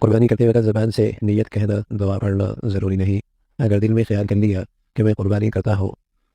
قربانی کرتے وقت زبان سے نیت کہنا، دعا پڑھنا ضروری نہیں۔ اگر دل میں خیال کر لیا کہ میں قربانی کرتا ہوں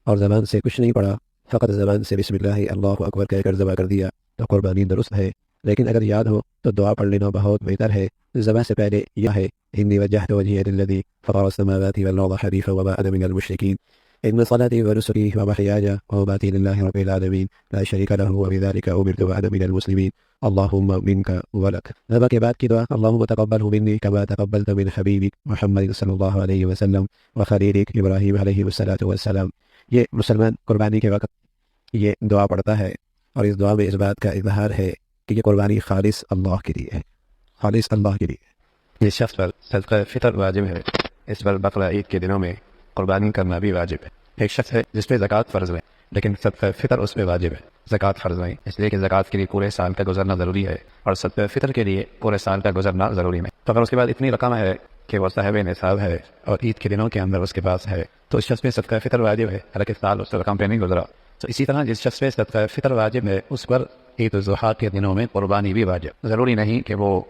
اور زبان سے کچھ نہیں پڑھا، فقط زبان سے بسم اللہ اکبر کہہ کر ذبح کر دیا تو قربانی درست ہے۔ لیکن اگر یاد ہو تو دعا پڑھ لینا بہت بہتر ہے۔ ذبح سے پہلے یہ ہے: انی وجہت وجہی للذی فطر السماوات والارض حنیفا وما انا من المشرکین ان صلاتی ونسکی ومحیاي ومماتی للہ رب العالمین لا شریک لہ وبذلک امرت وانا من المسلمین اللہم منک ولک۔ ذبح کے بعد کی دعا: اللہم تقبلہ منی کما تقبلت من حبیبک محمد صلی اللہ علیہ وسلم وخلیلک ابراہیم علیہ السلام۔ یہ مسلمان قربانی کے وقت یہ دعا پڑھتا ہے، اور اس دعا میں اس بات کا اظہار ہے کہ یہ قربانی خالص اللہ کے لیے ہے، خالص اللہ کے لیے۔ جس شخص پر صدقہ فطر واجب ہے، اس پر بقرہ عید کے دنوں میں قربانی کرنا بھی واجب ہے۔ ایک شخص ہے جس پہ زکوٰۃ فرض ہے لیکن صدقہ فطر اس پہ واجب ہے، زکوٰۃ فرض نہیں، اس لیے کہ زکوٰۃ کے لیے پورے سال کا گزرنا ضروری ہے اور صدقہ فطر کے لیے پورے سال کا گزرنا ضروری نہیں۔ تو اگر اس کے بعد اتنی رقم ہے کہ وہ صاحب نصاب ہے اور عید کے دنوں کے اندر اس کے پاس ہے تو اس شخص پہ صدقہ فطر واجب ہے، حالانکہ سال اس رقم پہ نہیں گزرا۔ تو اسی طرح جس شخص پہ صدقہ فطر واجب ہے اس پر عید الاضحیٰ کے دنوں میں قربانی بھی واجب۔ ضروری نہیں کہ وہ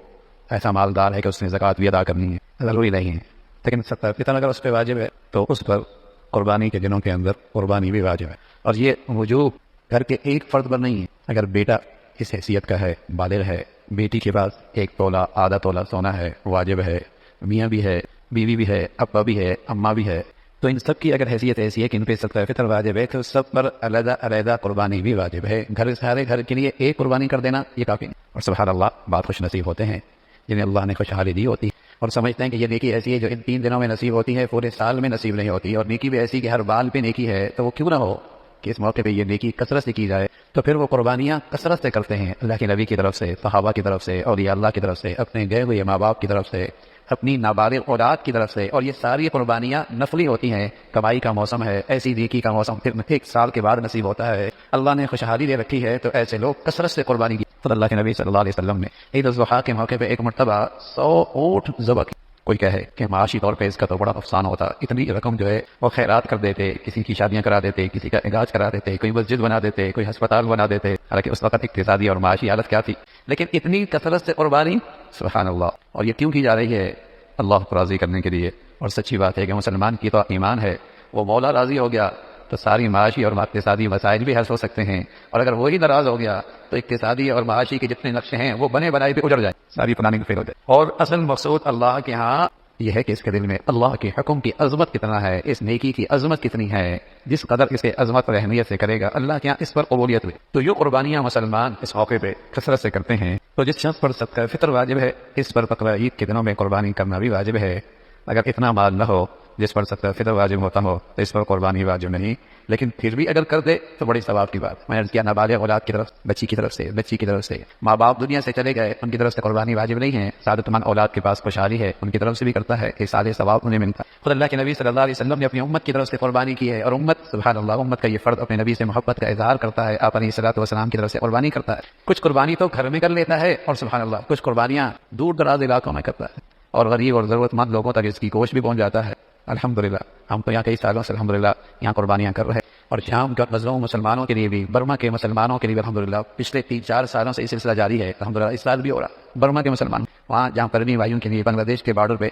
ایسا مالدار ہے کہ اس نے زکوٰۃ بھی ادا کرنی ہے، ضروری نہیں ہے، لیکن صدقہ فطر اگر اس پہ واجب ہے تو اس پر قربانی کے دنوں کے اندر قربانی بھی واجب ہے۔ اور یہ وجوب گھر کے ایک فرد پر نہیں ہے۔ اگر بیٹا اس حیثیت کا ہے، بالغ ہے، بیٹی کے پاس 1 تولہ آدھا تولہ سونا ہے، واجب ہے، میاں بھی ہے، بیوی بھی ہے، ابا بھی ہے، اماں بھی ہے، تو ان سب کی اگر حیثیت ایسی ہے کہ ان پہ صدقہ فطر واجب ہے تو سب پر علیحدہ علیحدہ قربانی بھی واجب ہے۔ سارے گھر کے لیے ایک قربانی کر دینا یہ کافی نہیں۔ اور سبحان اللہ، بات خوش نصیب ہوتے ہیں جنہیں اللہ نے خوشحالی دی ہوتی ہے اور سمجھتے ہیں کہ یہ نیکی ایسی ہے جو ان 3 دنوں میں نصیب ہوتی ہے، پورے سال میں نصیب نہیں ہوتی، اور نیکی بھی ایسی کہ ہر بال پہ نیکی ہے، تو وہ کیوں نہ ہو کہ اس موقع پہ یہ نیکی کثرت سے کی جائے۔ تو پھر وہ قربانیاں کثرت سے کرتے ہیں، اللہ کے نبی کی طرف سے، صحابہ کی طرف سے، اولیاء اللہ کی طرف سے، اپنے گئے ہوئے ماں باپ کی طرف سے، اپنی نابالغ اولاد کی طرف سے، اور یہ ساری قربانیاں نفلی ہوتی ہیں۔ کمائی کا موسم ہے، ایسی نیکی کا موسم پھر 1 سال کے بعد نصیب ہوتا ہے، اللہ نے خوشحالی دے رکھی ہے، تو ایسے لوگ کثرت سے قربانی کی۔ خود اللہ کے نبی صلی اللہ علیہ وسلم نے عید الاضحیٰ کے موقع پہ ایک مرتبہ 100 اونٹ ذبح کی۔ کوئی کہے کہ معاشی طور پہ اس کا تو بڑا نقصان ہوتا، اتنی رقم جو ہے وہ خیرات کر دیتے، کسی کی شادیاں کرا دیتے، کسی کا علاج کرا دیتے، کوئی مسجد بنا دیتے، کوئی ہسپتال بنا دیتے، حالانکہ اس وقت اقتصادی اور معاشی حالت کیا تھی، لیکن اتنی کثرت سے قربانی، سبحان اللہ۔ اور یہ کیوں کی جا رہی ہے؟ اللہ کو راضی کرنے کے لیے۔ اور سچی بات ہے کہ مسلمان کی تو ایمان ہے، وہ مولا راضی ہو گیا تو ساری معاشی اور اقتصادی مسائل بھی حل ہو سکتے ہیں، اور اگر وہی ناراض ہو گیا تو اقتصادی اور معاشی کے جتنے نقشے ہیں وہ بنے بنائے پہ اجڑ جائیں، ساری پلاننگ فیل ہو جائے۔ اور اصل مقصود اللہ کے ہاں یہ ہے کہ اس کے دل میں اللہ کے حکم کی عظمت کتنا ہے، اس نیکی کی عظمت کتنی ہے، جس قدر اس کے عظمت اور اہمیت سے کرے گا اللہ کے ہاں اس پر قبولیت ہوئی۔ تو یہ قربانیاں مسلمان اس موقع پہ کثرت سے کرتے ہیں۔ تو جس شخص پر صدقہ فطر واجب ہے اس پر بقرہ عید کے دنوں میں قربانی کرنا بھی واجب ہے۔ اگر اتنا مال نہ ہو جس پر صدقہ فطر واجب ہوتا ہو تو اس پر قربانی واجب نہیں، لیکن پھر بھی اگر کر دے تو بڑی ثواب کی بات۔ میں نے کیا نابالغ اولاد کی طرف، بچی کی طرف سے ماں باپ دنیا سے چلے گئے، ان کی طرف سے قربانی واجب نہیں ہے، سعادت مند اولاد کے پاس خوشحالی ہے، ان کی طرف سے بھی کرتا ہے کہ سارے ثواب انہیں ملتا ہے۔ خود اللہ کے نبی صلی اللہ علیہ وسلم نے اپنی امت کی طرف سے قربانی کی ہے، اور امت، سبحان اللہ، امت کا یہ فرد اپنے نبی سے محبت کا اظہار کرتا ہے، آپ علیہ الصلوۃ والسلام کی طرف سے قربانی کرتا ہے۔ کچھ قربانی تو گھر میں کر لیتا ہے، اور سبحان اللہ کچھ قربانیاں دور دراز علاقوں میں کرتا ہے، اور غریب اور ضرورت مند لوگوں تک اس کی گوشت بھی پہنچ جاتا ہے۔ الحمدللہ ہم تو یہاں کئی سالوں سے الحمدللہ یہاں قربانیاں کر رہے ہیں، اور شام کے مظلوم مسلمانوں کے لیے بھی، برما کے مسلمانوں کے لیے بھی الحمدللہ پچھلے 3-4 سالوں سے یہ سلسلہ جاری ہے۔ الحمدللہ اس سال بھی ہو رہا، برما کے مسلمان وہاں جہاں پرنی وایوں کے لیے بنگلہ دیش کے بارڈر پہ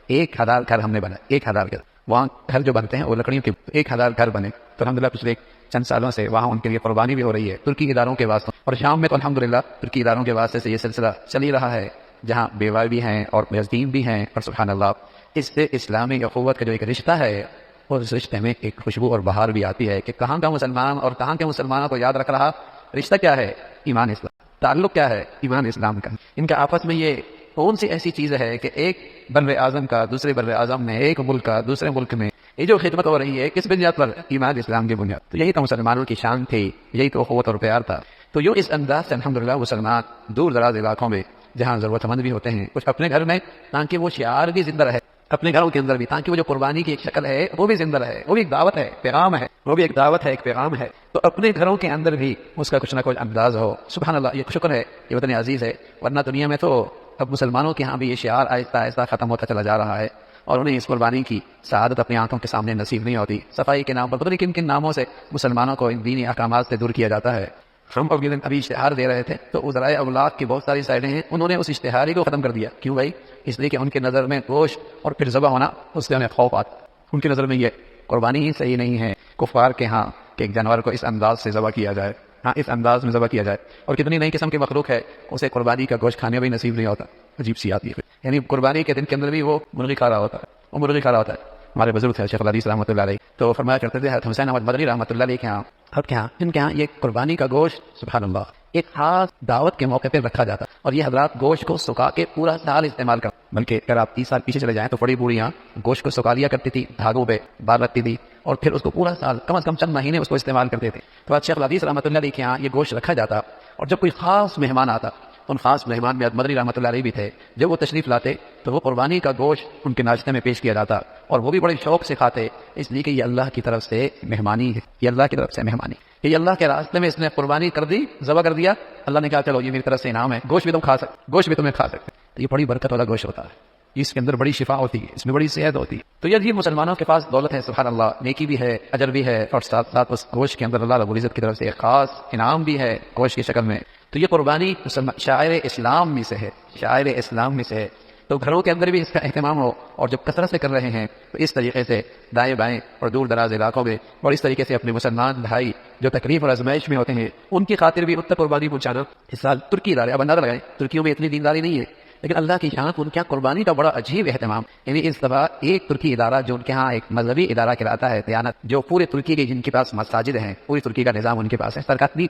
1000 گھر ہم نے بنا، 1000 گھر، وہاں گھر جو بنتے ہیں وہ لکڑیوں کے 1000 گھر بنے، تو الحمدللہ پچھلے چند سالوں سے وہاں ان کے لیے قربانی بھی ہو رہی ہے ترکی اداروں کے واسطے، اور شام میں تو الحمدللہ ترکی اداروں کے واسطے سے یہ سلسلہ چل ہی رہا ہے، جہاں بیوہ بھی ہیں اور یتیم بھی ہیں، اور سبحان اللہ اس سے اسلامی اخوت کا جو ایک رشتہ ہے اس رشتے میں ایک خوشبو اور بہار بھی آتی ہے کہ کہاں کا مسلمان اور کہاں کے مسلمانوں کو یاد رکھ رہا، رشتہ کیا ہے؟ ایمان اسلام، تعلق کیا ہے؟ ایمان اسلام کا۔ ان کا آپس میں یہ کون سی ایسی چیز ہے کہ ایک بر اعظم کا دوسرے بر اعظم میں، ایک ملک کا دوسرے ملک میں یہ جو خدمت ہو رہی ہے کس بنیاد پر؟ ایمان اسلام کی بنیاد۔ تو یہی تو مسلمانوں کی شان تھی، یہی تو اخوت اور پیار تھا۔ تو یوں اس انداز سے الحمدللہ مسلمان دور دراز علاقوں میں جہاں ضرورت مند بھی ہوتے ہیں، کچھ اپنے گھر میں تاکہ وہ شعار بھی زندہ رہے، اپنے گھروں کے اندر بھی، تاکہ وہ جو قربانی کی ایک شکل ہے وہ بھی زندہ رہے، وہ بھی ایک دعوت ہے، پیغام ہے، وہ بھی ایک دعوت ہے، ایک پیغام ہے، تو اپنے گھروں کے اندر بھی اس کا کچھ نہ کچھ انداز ہو۔ سبحان اللہ، یہ شکر ہے، یہ وطن عزیز ہے، ورنہ دنیا میں تو اب مسلمانوں کے ہاں بھی یہ شعار آہستہ آہستہ ختم ہوتا چلا جا رہا ہے، اور انہیں اس قربانی کی سعادت اپنی آنکھوں کے سامنے نصیب نہیں ہوتی۔ صفائی کے نام پر پتہ نہیں کن کن ناموں سے مسلمانوں کو ان دینی احکامات سے دور کیا جاتا ہے۔ ہم ابھی اشتہار دے رہے تھے تو ذرائع ابلاغ کی بہت ساری سائٹیں ہیں، انہوں نے اس اشتہاری کو ختم کر دیا۔ کیوں بھائی؟ اس لیے کہ ان کی نظر میں گوشت اور پھر ذبح ہونا اس سے انہیں خوف آتا ہے. ان کی نظر میں یہ قربانی ہی صحیح نہیں ہے کفار کے ہاں کہ ایک جانور کو اس انداز سے ذبح کیا جائے, ہاں اس انداز میں ذبح کیا جائے. اور کتنی نئی قسم کی مخلوق ہے اسے قربانی کا گوشت کھانے بھی نصیب نہیں ہوتا, عجیب سی آتی ہے. یعنی قربانی کے دن کے اندر بھی وہ مرغی کھا رہا ہوتا ہے, وہ مرغی کھا رہا ہوتا ہے. ہمارے بزرگ تھے شیخ الحدیث رحمۃ اللہ علیہ, تو فرمایا کرتے تھے حضرت حسین احمد مدنی رحمۃ اللہ علیہ کے ہاں اور کیا ان کے ہاں یہ قربانی کا گوشت سبحان اللہ ایک خاص دعوت کے موقع پہ رکھا جاتا, اور یہ حضرات گوشت کو سکا کے پورا سال استعمال کرتے. بلکہ اگر آپ 30 سال پیچھے چلے جائیں تو بڑی بوڑھیاں گوشت کو سکا لیا کرتی تھی, دھاگوں پہ باندھ رکھتی تھی, اور پھر اس کو پورا سال کم از کم چند مہینے اس کو استعمال کرتے تھے. تو بعد شیخ الحدیث رحمۃ اللہ علیہ کے یہاں یہ گوشت رکھا جاتا, اور جب کوئی خاص مہمان آتا, ان خاص مہمان میں مدنی رحمۃ اللہ علیہ بھی تھے, جب وہ تشریف لاتے تو وہ قربانی کا گوشت ان کے ناشتے میں پیش کیا جاتا, اور وہ بھی بڑے شوق سے کھاتے, اس لیے کہ یہ اللہ کی طرف سے مہمانی ہے, یہ اللہ کی طرف سے مہمانی, یہ اللہ کے راستے میں اس نے قربانی کر دی, ذبح کر دیا, اللہ نے کہا چلو یہ میری طرف سے انعام ہے, گوشت بھی تم کھا سکتے, گوشت بھی تمہیں کھا سکتے. تو یہ بڑی برکت والا گوشت ہوتا ہے, اس کے اندر بڑی شفا ہوتی ہے, اس میں بڑی صحت ہوتی ہے. تو یہ مسلمانوں کے پاس دولت ہے سبحان اللہ, نیکی بھی ہے, اجر بھی ہے, اور ساتھ ساتھ اس گوشت کے اندر اللہ رب العزت کی طرف سے ایک خاص انعام بھی ہے گوشت کی شکل میں. تو یہ قربانی شاعر اسلام میں سے ہے, شاعر اسلام میں سے ہے. تو گھروں کے اندر بھی اس کا اہتمام ہو, اور جب کثرت سے کر رہے ہیں تو اس طریقے سے دائیں بائیں اور دور دراز علاقوں میں, اور اس طریقے سے اپنے مسلمان بھائی جو تکلیف اور آزمائش میں ہوتے ہیں ان کی خاطر بھی ان تک قربانی پہنچانا. اس سال ترکی ادارے, اب اندازہ لگائیں ترکیوں میں اتنی دینداری نہیں ہے, لیکن اللہ کی شان ان کے یہاں قربانی کا بڑا عجیب اہتمام. یعنی اس دفعہ ایک ترکی ادارہ جو ان کے ہاں ایک مذہبی ادارہ کہلاتا ہے دیانت, جو پورے ترکی کے جن کے پاس مساجد ہیں, پوری ترکی کا نظام ان کے پاس ہے,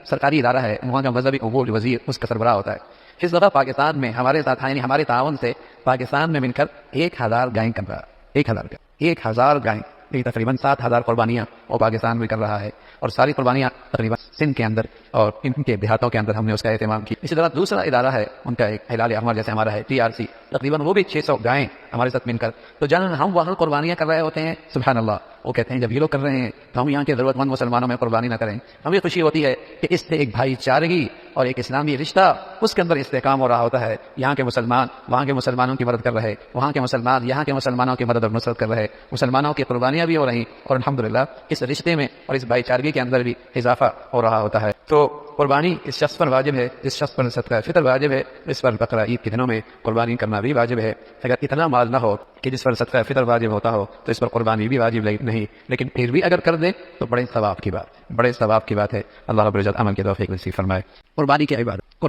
سرکاری ادارہ ہے, وہاں کا مذہبی امور وزیر اس کا سربراہ ہوتا ہے. اس دفعہ پاکستان میں ہمارے ساتھ یعنی ہمارے تعاون سے پاکستان میں مل کر 1000 گائیں کر رہا ہے, 1000 گائیں, یہ تقریباً 7000 قربانیاں وہ پاکستان میں کر رہا ہے, اور ساری قربانیاں تقریباً سندھ کے اندر اور ان کے دیہاتوں کے اندر ہم نے اس کا اہتمام کیا. اسی طرح دوسرا ادارہ ہے ان کا ایک ہلال احمر جیسے ہمارا ہے TRC, تقریباً وہ بھی 600 گائیں ہمارے ساتھ مل کر. تو جب ہم وہاں قربانیاں کر رہے ہوتے ہیں سبحان اللہ, وہ کہتے ہیں جب یہ لوگ کر رہے ہیں تو ہم یہاں کے ضرورت مند مسلمانوں میں قربانی نہ کریں. ہمیں خوشی ہوتی ہے کہ اس سے ایک بھائی چارگی اور ایک اسلامی رشتہ اس کے اندر استحکام ہو رہا ہوتا ہے. یہاں کے مسلمان وہاں کے مسلمانوں کی مدد کر رہے, وہاں کے مسلمان یہاں کے مسلمانوں کی مدد اور نصرت کر رہے, مسلمانوں کی قربانیاں بھی ہو رہی, اور الحمدللہ اس رشتے میں اور اس بھائی چارگی کے اندر بھی اضافہ ہو رہا ہوتا ہے. تو قربانی اس شخص پر واجب ہے جس شخص پر صدقہ فطر واجب ہے, اس پر بقرہ عید کے دنوں میں قربانی کرنا بھی واجب ہے. اگر اتنا مال نہ ہو کہ جس پر صدقہ فطر واجب ہوتا ہو تو اس پر قربانی بھی واجب نہیں, لیکن پھر بھی اگر کر دے تو بڑے ثواب کی بات ہے. اللہ رب العزت عمل کے توفیق نصیب فرمائے. قربانی کی عبادت,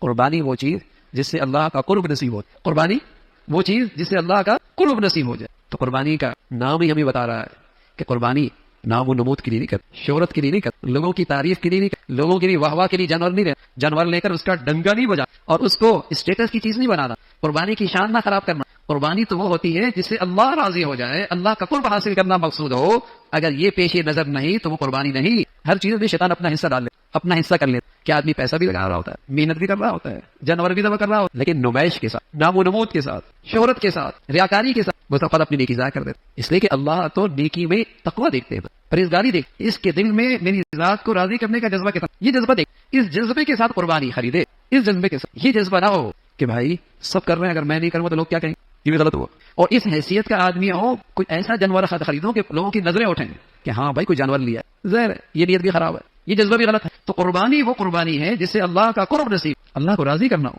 قربانی وہ چیز جس سے اللہ کا قرب نصیب ہو, قربانی وہ چیز جس سے اللہ کا قرب نصیب ہو جائے. تو قربانی کا نام ہی ہمیں بتا رہا ہے کہ قربانی نام و نمود کے لیے نہیں کرتے, شہرت کے لیے نہیں کرتے, لوگوں کی تعریف کے لیے نہیں کرتے, لوگوں کے لیے واہ واہ کے لیے جانور لے کر اس کا ڈنگا نہیں بجا اور اس کو اسٹیٹس کی چیز نہیں بنانا, قربانی کی شان نہ خراب کرنا. قربانی تو وہ ہوتی ہے جس سے اللہ راضی ہو جائے, اللہ کا قرب حاصل کرنا مقصود ہو. اگر یہ پیش نظر نہیں تو وہ قربانی نہیں. ہر چیز میں شیطان اپنا حصہ ڈال لے, اپنا حصہ کر لے. کیا آدمی پیسہ بھی لگا رہا ہوتا ہے, محنت بھی کر رہا ہوتا ہے, جانور بھی ذبح کر رہا ہوتا ہے, لیکن نمائش کے ساتھ, نام و نمود کے ساتھ, شہرت کے ساتھ, ریاکاری کے ساتھ وہ فقط اپنی نیکی ضائع کر دیتے. اس لیے کہ اللہ تو نیکی میں تقویٰ دیکھتے ہیں, پرہیزگاری دیکھتے. اس کے دل میں میری ذات کو راضی کرنے کا جذبہ کے ساتھ یہ جذبہ دیکھ, اس جذبے کے ساتھ قربانی خریدے. اس جذبے کے ساتھ یہ جذبہ نہ ہو کہ بھائی سب کر رہے ہیں, اگر میں نہیں کروں تو لوگ کیا کہیں, یہ بھی غلط ہوا. اور اس حیثیت کا آدمی ہو کوئی ایسا جانور خریدو کہ لوگوں کی نظریں اٹھیں کہ ہاں بھائی کوئی جانور لیا, ظاہر ہے یہ نیت بھی خراب ہے, یہ جذبہ بھی غلط ہے. تو قربانی وہ قربانی ہے جس سے اللہ کا قرب نصیب, اللہ کو راضی کرنا ہو.